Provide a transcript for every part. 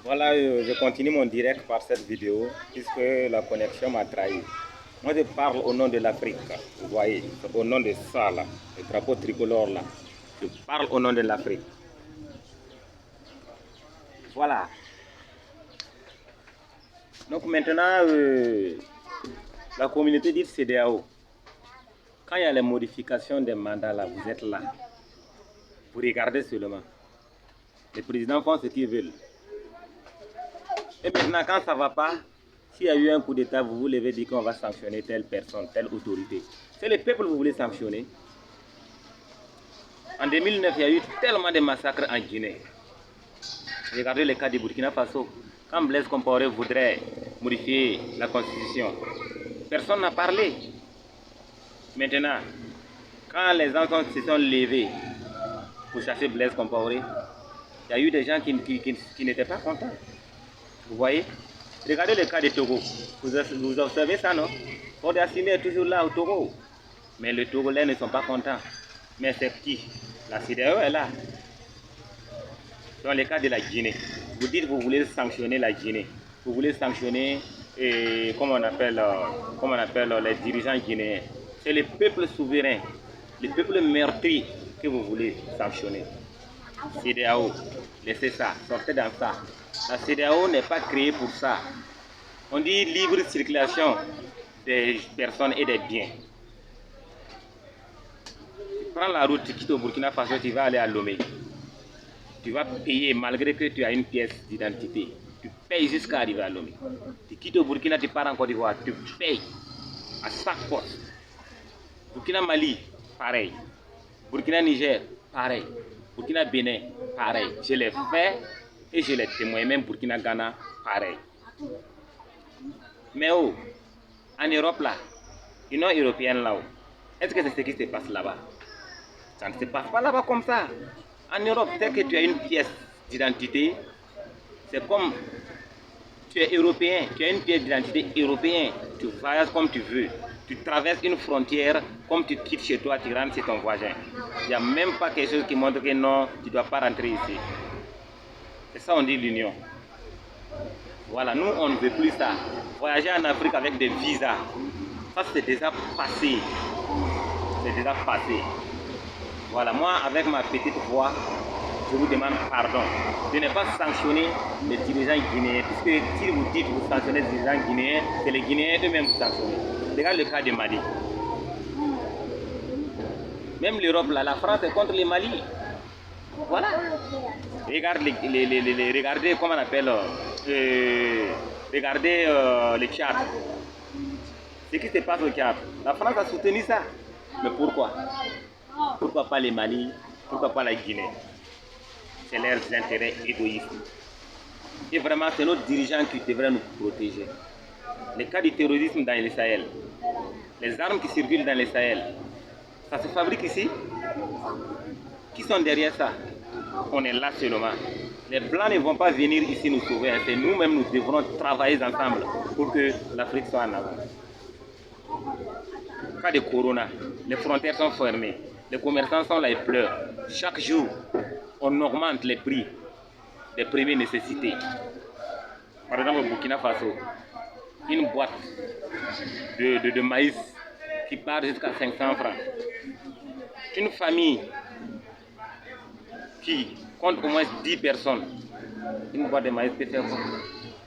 Voilà, je continue mon direct par cette vidéo puisque la connexion m'a trahi. Moi, je parle au nom de l'Afrique. Vous voyez, au nom de ça, là, le drapeau tricolore, là. Je parle au nom de l'Afrique. Voilà. Donc maintenant, la communauté dite CEDEAO, quand il y a les modifications des mandats, là, vous êtes là. Vous regardez seulement. Les présidents font ce qu'ils veulent. Et maintenant, quand ça ne va pas, s'il y a eu un coup d'État, vous vous levez dire qu'on va sanctionner telle personne, telle autorité. C'est le peuple que vous voulez sanctionner. En 2009, il y a eu tellement de massacres en Guinée. Regardez le cas du Burkina Faso. Quand Blaise Compaoré voudrait modifier la constitution, personne n'a parlé. Maintenant, quand les enfants se sont levés pour chasser Blaise Compaoré, il y a eu des gens qui n'étaient pas contents. Vous voyez? Regardez le cas du Togo. Vous observez ça, non? Ford Assimi est toujours là au Togo. Mais les Togolais ne sont pas contents. Mais c'est qui? La CEDEAO est là. Dans le cas de la Guinée, vous dites que vous voulez sanctionner la Guinée. Vous voulez sanctionner, comment on appelle les dirigeants guinéens. C'est le peuple souverain, le peuple meurtri que vous voulez sanctionner. CEDEAO, laissez ça, sortez dans ça. La CEDEAO n'est pas créée pour ça. On dit libre circulation des personnes et des biens. Tu prends la route, tu quittes au Burkina Faso, tu vas aller à Lomé. Tu vas payer malgré que tu as une pièce d'identité. Tu payes jusqu'à arriver à Lomé. Tu quittes au Burkina, tu pars en Côte d'Ivoire, tu payes à chaque poste. Burkina Mali, pareil. Burkina Niger, pareil. Burkina Bénin, pareil. Je l'ai fait et je l'ai témoigné. Même Burkina Ghana, pareil. Mais oh, en Europe là, Union européenne là-haut, est-ce que c'est ce qui se passe là-bas? Ça ne se passe pas là-bas comme ça. En Europe, dès que tu as une pièce d'identité, c'est comme tu es européen, tu as une pièce d'identité européenne, tu voyages comme tu veux, tu traverses une frontière comme tu quittes chez toi, tu rentres chez ton voisin. Il n'y a même pas quelque chose qui montre que non, tu ne dois pas rentrer ici. C'est ça on dit l'union. Voilà, nous on ne veut plus ça. Voyager en Afrique avec des visas, ça c'est déjà passé. C'est déjà passé. Voilà, moi avec ma petite voix, je vous demande pardon de ne pas sanctionner les dirigeants guinéens, puisque si vous dites que vous sanctionnez les dirigeants guinéens, c'est les Guinéens eux-mêmes qui sanctionnent. Regarde le cas de Mali. Même l'Europe, là, la France est contre le Mali. Voilà. Regardez comment on appelle, regardez le Tchad. Ce qui se passe au Tchad. La France a soutenu ça. Mais pourquoi? Pourquoi pas le Mali? Pourquoi pas la Guinée? C'est leurs intérêts égoïstes. Et vraiment, c'est nos dirigeants qui devraient nous protéger. Le cas du terrorisme dans le Sahel, les armes qui circulent dans le Sahel, ça se fabrique ici? Qui sont derrière ça? On est là seulement. Les Blancs ne vont pas venir ici nous sauver. C'est nous-mêmes, nous devrons travailler ensemble pour que l'Afrique soit en avant. Cas de Corona, les frontières sont fermées. Les commerçants sont là et pleurent. Chaque jour, on augmente les prix des premières nécessités. Par exemple, au Burkina Faso, une boîte de maïs qui part jusqu'à 500 francs. Une famille qui compte au moins 10 personnes, une boîte de maïs peut faire quoi?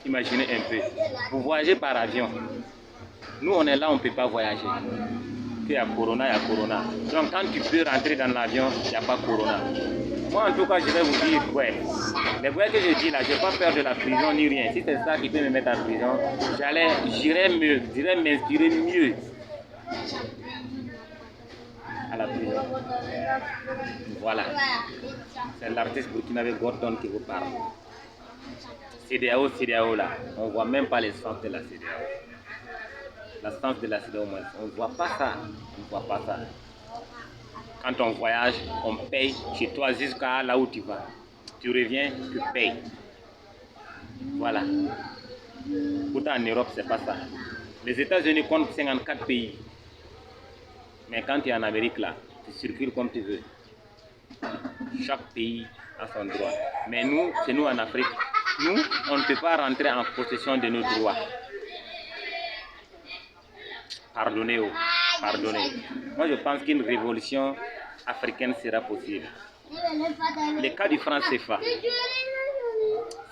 Imaginez un peu. Vous voyagez par avion. Nous, on est là, on ne peut pas voyager. Il y a Corona, il y a Corona. Donc, quand tu peux rentrer dans l'avion, il n'y a pas Corona. Moi, en tout cas, je vais vous dire, ouais. Les voix que je dis là, je n'ai pas peur de la prison ni rien. Si c'est ça qui peut me mettre en prison, j'irais m'inspirer mieux à la prison. Voilà. C'est l'artiste burkinabé Gordon qui vous parle. CEDEAO là. On ne voit même pas les sens de la CEDEAO. La sens de la CEDEAO, on ne voit pas ça. On ne voit pas ça. Quand on voyage, on paye chez toi jusqu'à là où tu vas. Tu reviens, tu payes. Voilà. Pourtant en Europe, c'est pas ça. Les États-Unis comptent 54 pays. Mais quand tu es en Amérique là, tu circules comme tu veux. Chaque pays a son droit. Mais nous, c'est nous en Afrique, Nous, on ne peut pas rentrer en possession de nos droits. Pardonnez, oh, pardonnez. Moi, je pense qu'une révolution africaine sera possible. Le cas du franc CFA.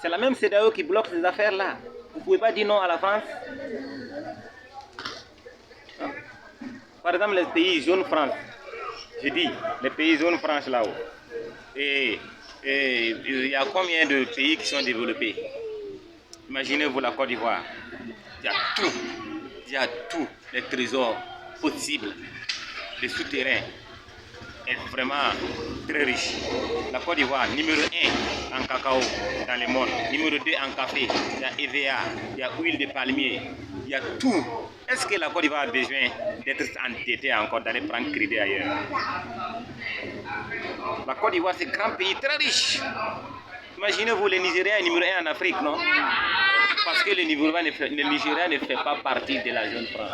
C'est la même CEDEAO qui bloque ces affaires-là. Vous ne pouvez pas dire non à la France. Par exemple, les pays zone franche. Je dis, les pays zone franche là-haut. Et il y a combien de pays qui sont développés? Imaginez-vous la Côte d'Ivoire. Il y a tout. Il y a tout. Les trésors possibles. Les souterrains. Est vraiment très riche. La Côte d'Ivoire, numéro 1 en cacao dans le monde, numéro 2 en café, il y a EVA, il y a huile de palmier, il y a tout. Est-ce que la Côte d'Ivoire a besoin d'être endettée encore, d'aller prendre crédit ailleurs? La Côte d'Ivoire, c'est un grand pays très riche. Imaginez-vous, le Nigeria est numéro 1 en Afrique, non? Parce que le Nigeria ne fait pas partie de la zone franche.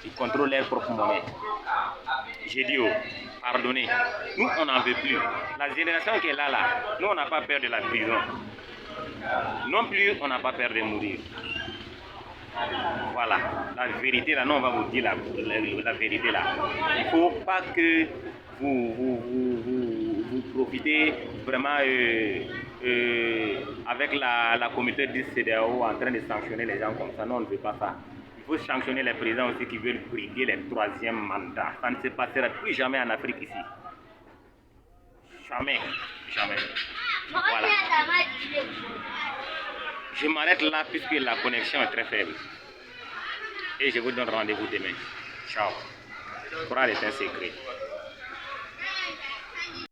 Ils contrôlent leur propre monnaie. J'ai dit, oh, pardonnez, nous on n'en veut plus. La génération qui est là, nous on n'a pas peur de la prison. Non plus, on n'a pas peur de mourir. Voilà, la vérité là, nous on va vous dire la vérité là. Il ne faut pas que vous profitez vraiment avec la communauté du CEDEAO en train de sanctionner les gens comme ça. Non, on ne veut pas ça. Il faut sanctionner les présidents aussi qui veulent briguer les troisième mandats. Ça ne se passera plus jamais en Afrique ici. Jamais. Jamais. Voilà. Je m'arrête là puisque la connexion est très faible. Et je vous donne rendez-vous demain. Ciao. Pour est un secret.